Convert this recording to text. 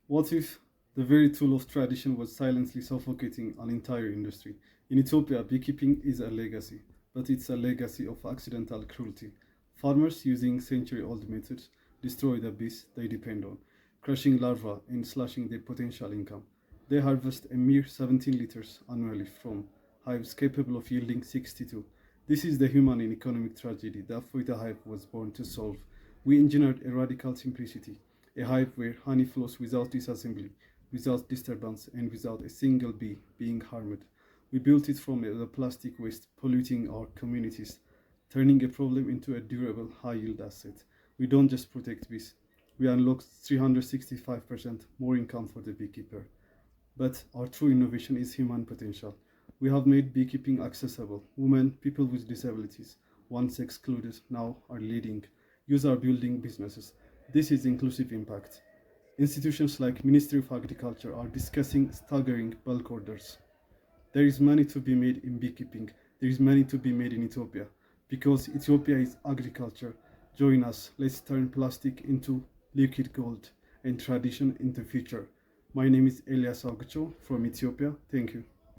What if the very tool of tradition was silently suffocating an entire industry? In Ethiopia, beekeeping is a legacy, but it's a legacy of accidental cruelty. Farmers using century old methods destroy the bees they depend on, crushing larvae and slashing their potential income. They harvest a mere 17 liters annually from hives capable of yielding 62. This is the human and economic tragedy that Fuita Hive was born to solve. We engineered a radical simplicity, a hive where honey flows without disassembly, without disturbance, and without a single bee being harmed. We built it from the plastic waste polluting our communities, turning a problem into a durable, high yield asset. We don't just protect bees, we unlock 365% more income for the beekeeper. But our true innovation is human potential. We have made beekeeping accessible. Women, people with disabilities, once excluded, now are leading. Youth are building businesses. This is inclusive impact. Institutions like Ministry of Agriculture are discussing staggering bulk orders. There is money to be made in beekeeping. There is money to be made in Ethiopia. Because Ethiopia is agriculture. Join us. Let's turn plastic into liquid gold and tradition into future. My name is Elias Agucho from Ethiopia. Thank you.